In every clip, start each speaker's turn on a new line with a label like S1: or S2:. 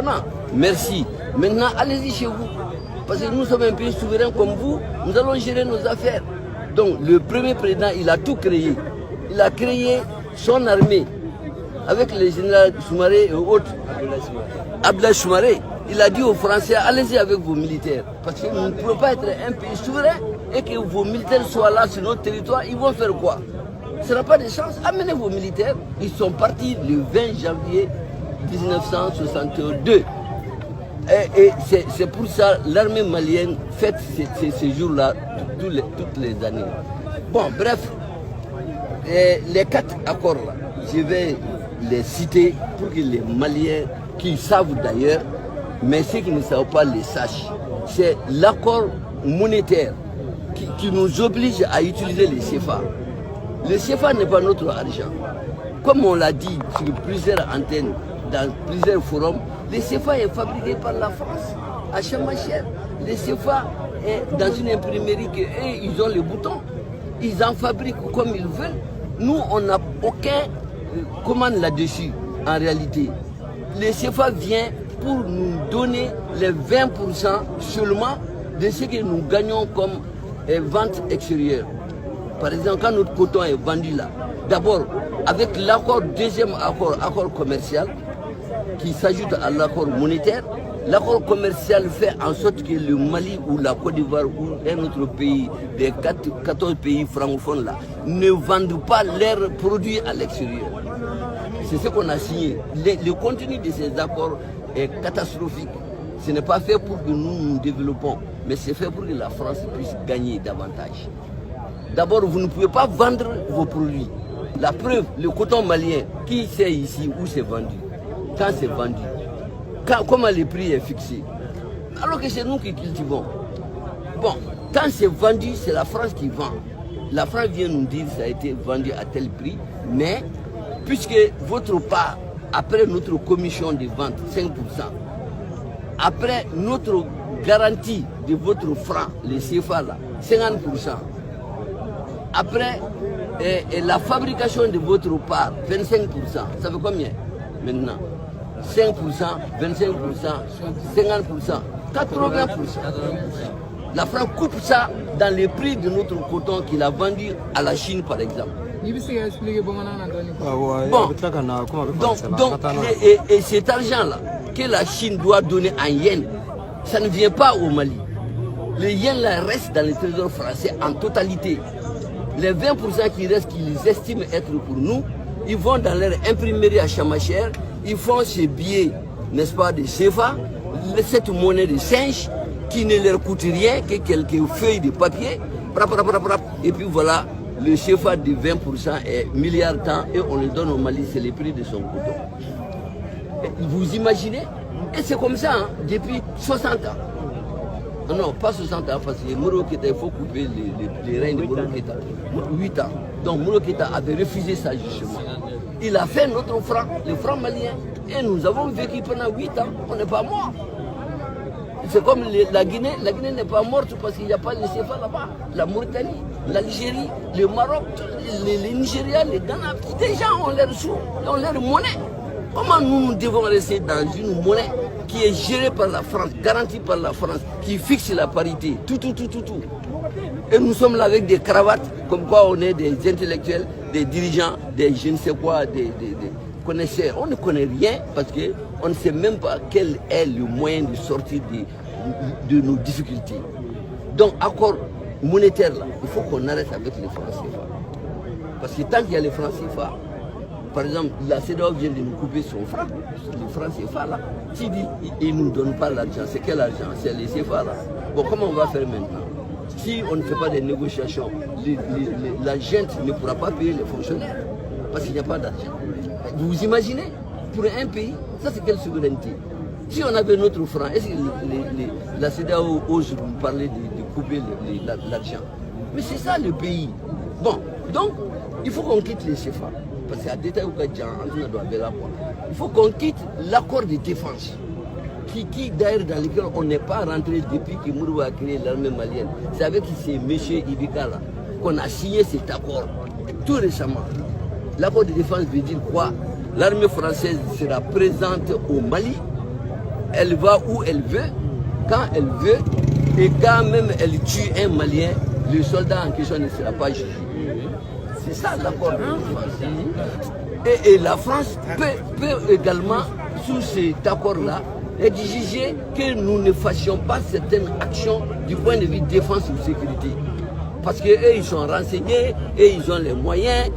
S1: indépendants. Merci. Maintenant, allez-y chez vous. Parce que nous sommes un pays souverain comme vous, nous allons gérer nos affaires. Donc le premier président, il a tout créé. Il a créé son armée avec le général Soumaré et autres. Abdoulaye Soumaré. Il a dit aux Français, allez-y avec vos militaires. Parce que nous ne pouvons pas être un pays souverain et que vos militaires soient là sur notre territoire. Ils vont faire quoi? Ce n'a pas de chance. Amenez vos militaires. Ils sont partis le 20 janvier 1962. Et c'est pour ça que l'armée malienne fête ces jours-là toutes les années. Bon, bref, les 4 accords là, je vais les citer pour que les Maliens qui savent d'ailleurs, mais ceux qui ne savent pas les sachent. C'est l'accord monétaire qui nous oblige à utiliser les CFA. Le CFA n'est pas notre argent. Comme on l'a dit sur plusieurs antennes, dans plusieurs forums, le CFA est fabriqué par la France à Chamacher. Le CFA est dans une imprimerie ils ont le bouton. Ils en fabriquent comme ils veulent. Nous, on n'a aucun commande là-dessus en réalité. Le CFA vient pour nous donner les 20% seulement de ce que nous gagnons comme vente extérieure. Par exemple, quand notre coton est vendu là, d'abord, avec l'accord, deuxième accord commercial, qui s'ajoute à l'accord monétaire, l'accord commercial fait en sorte que le Mali ou la Côte d'Ivoire ou un autre pays, des 14 pays francophones là, ne vendent pas leurs produits à l'extérieur. C'est ce qu'on a signé. Le contenu de ces accords est catastrophique. Ce n'est pas fait pour que nous développons, mais c'est fait pour que la France puisse gagner davantage. D'abord, vous ne pouvez pas vendre vos produits. La preuve, le coton malien, qui sait ici où c'est vendu? Quand c'est vendu? Comment le prix est fixé? Alors que c'est nous qui cultivons. Bon, quand c'est vendu, c'est la France qui vend. La France vient nous dire que ça a été vendu à tel prix, mais puisque votre part, après notre commission de vente, 5%, après notre garantie de votre franc, les CFA là, 50%, après la fabrication de votre part, 25%, ça fait combien maintenant? 5%, 25%, 50%, 80%. La France coupe ça dans le prix de notre coton qu'il a vendu à la Chine par exemple. Bon, donc et cet argent-là que la Chine doit donner en yens, ça ne vient pas au Mali. Le yen là reste dans le trésor français en totalité. Les 20% qui restent, qu'ils estiment être pour nous, ils vont dans leur imprimerie à Chamacher, ils font ces billets, n'est-ce pas, de CFA, cette monnaie de singe qui ne leur coûte rien que quelques feuilles de papier, et puis voilà, le CFA de 20% est milliard temps et on le donne au Mali, c'est le prix de son coton. Vous imaginez? Et c'est comme ça hein, depuis 60 ans. Non, pas 60 ans, parce que Moro Keïta, il faut couper les reins de Moro Keïta. 8 ans. Donc Moro Keïta avait refusé ça justement. Il a fait notre franc, le franc malien. Et nous avons vécu pendant 8 ans, on n'est pas mort. C'est comme la Guinée n'est pas morte parce qu'il n'y a pas de CFA là-bas. La Mauritanie, l'Algérie, le Maroc, le Nigeria, le Ghana, des gens ont leur sous, ont leur monnaie. Comment nous devons rester dans une monnaie qui est gérée par la France, garantie par la France, qui fixe la parité, tout. Et nous sommes là avec des cravates, comme quoi on est des intellectuels, des dirigeants, des je ne sais quoi, des connaisseurs. On ne connaît rien parce qu'on ne sait même pas quel est le moyen de sortir de nos difficultés. Donc, accord monétaire, là, il faut qu'on arrête avec les francs CFA. Parce que tant qu'il y a les francs CFA, par exemple, la CEDEAO vient de nous couper son franc, le franc CFA là. Tu dis, ils ne nous donnent pas l'argent. C'est quel argent? C'est les CFA là. Bon, comment on va faire maintenant? Si on ne fait pas des négociations, la gente ne pourra pas payer les fonctionnaires parce qu'il n'y a pas d'argent. Vous imaginez? Pour un pays, ça c'est quelle souveraineté? Si on avait notre franc, est-ce que la CEDEAO ose nous parler de couper l'argent? Mais c'est ça le pays. Bon, donc, il faut qu'on quitte les CFA. Parce qu'à détail, il faut qu'on quitte l'accord de défense qui d'ailleurs dans lequel on n'est pas rentré depuis que Mourou a créé l'armée malienne. C'est avec ces messieurs Ibika là qu'on a signé cet accord tout récemment. L'accord de défense veut dire quoi? L'armée française sera présente au Mali elle va où elle veut, quand elle veut, et quand même elle tue un Malien, le soldat en question ne sera pas jugé. C'est ça l'accord de France. Et la France peut également, sous cet accord-là, exiger que nous ne fassions pas certaines actions du point de vue défense ou sécurité. Parce qu'eux, ils sont renseignés, et ils ont les moyens,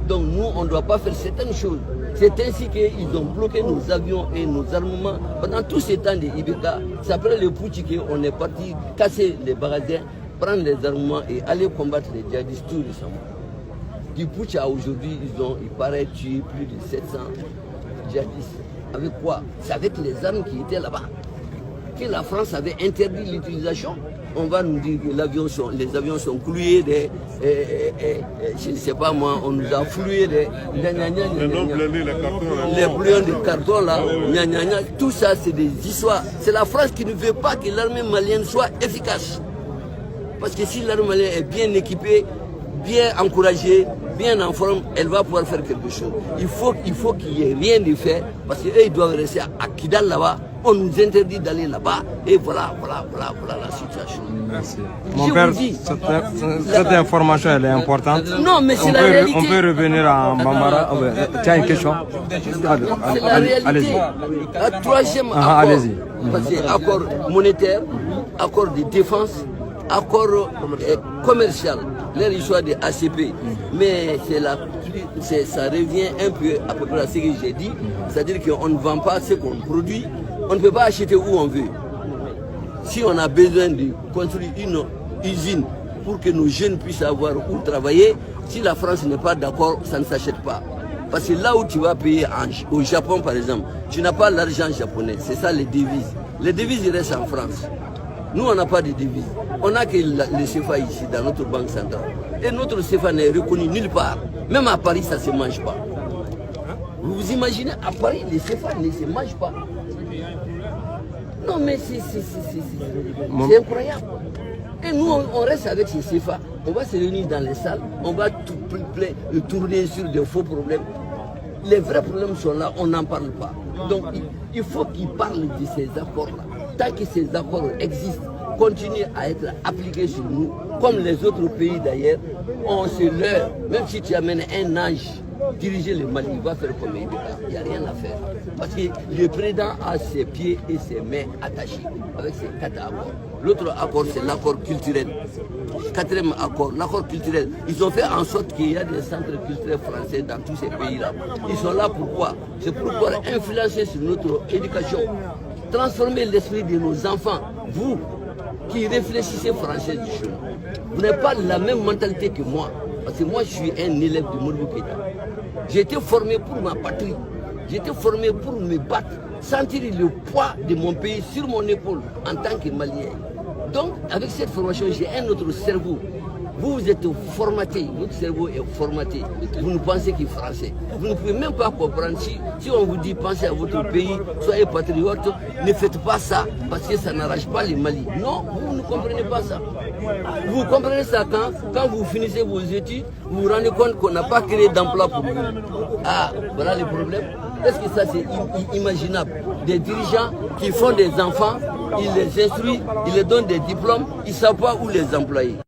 S1: donc nous, on ne doit pas faire certaines choses. C'est ainsi qu'ils ont bloqué nos avions et nos armements. Pendant tout ce temps de Ibeka, c'est après le putsch qu'on est parti casser les magasins, prendre les armements et aller combattre les djihadistes tout récemment. Du putsch à aujourd'hui, il paraît, tué plus de 700 djihadistes. Avec quoi? C'est avec les armes qui étaient là-bas. Que la France avait interdit l'utilisation. On va nous dire que les avions sont cloués je ne sais pas moi, on nous a floué les bouillons de carton là, tout ça c'est des histoires. C'est la France qui ne veut pas que l'armée malienne soit efficace. Parce que si l'armée malienne est bien équipée, bien encouragée, bien en forme, elle va pouvoir faire quelque chose. Il faut qu'il n'y ait rien de fait, parce qu'eux ils doivent rester à Kidal là-bas. On nous interdit d'aller là-bas, et voilà la situation.
S2: Merci. Mon père, cette information elle est importante.
S1: Non, mais c'est la réalité.
S2: On peut revenir à Bambara. Tu as une question?
S1: C'est la réalité. Le troisième accord, c'est accord monétaire, accord de défense, accord commercial, leur histoire de ACP. Mais ça revient un peu à peu près à ce que j'ai dit, c'est-à-dire qu'on ne vend pas ce qu'on produit. On ne peut pas acheter où on veut. Si on a besoin de construire une usine pour que nos jeunes puissent avoir où travailler, si la France n'est pas d'accord, ça ne s'achète pas. Parce que là où tu vas payer, au Japon par exemple, tu n'as pas l'argent japonais, c'est ça les devises. Les devises ils restent en France. Nous on n'a pas de devises. On n'a que le CFA ici dans notre banque centrale. Et notre CFA n'est reconnu nulle part. Même à Paris ça ne se mange pas. Vous vous imaginez, à Paris, les CFA ne se mangent pas. Non mais c'est incroyable. Et nous on reste avec ces CFA. On va se réunir dans les salles, on va tourner sur de faux problèmes. Les vrais problèmes sont là, on n'en parle pas. Donc il faut qu'ils parlent de ces accords-là. Tant que ces accords existent, continuent à être appliqués sur nous, comme les autres pays d'ailleurs, on se leurre. Même si tu amènes un ange diriger le Mali, il va faire comme il n'y a rien à faire. Parce que le président a ses pieds et ses mains attachés avec ces 4 accords. L'autre accord, c'est l'accord culturel. 4e accord, l'accord culturel. Ils ont fait en sorte qu'il y a des centres culturels français dans tous ces pays-là. Ils sont là pourquoi? C'est pour pouvoir influencer sur notre éducation, transformer l'esprit de nos enfants. Vous qui réfléchissez français du chemin, vous n'avez pas la même mentalité que moi. Parce que moi, je suis un élève de Modibo Keïta. J'ai été formé pour ma patrie. J'ai été formé pour me battre, sentir le poids de mon pays sur mon épaule en tant que Malien. Donc, avec cette formation, j'ai un autre cerveau. Vous êtes formaté, votre cerveau est formaté. Vous ne pensez qu'il est français. Vous ne pouvez même pas comprendre. Si on vous dit pensez à votre pays, soyez patriote, ne faites pas ça parce que ça n'arrache pas les Mali. Non, vous ne comprenez pas ça. Vous comprenez ça quand vous finissez vos études, vous vous rendez compte qu'on n'a pas créé d'emploi pour vous. Ah, voilà le problème. Est-ce que ça c'est imaginable? Des dirigeants qui font des enfants, ils les instruisent, ils les donnent des diplômes, ils ne savent pas où les employer.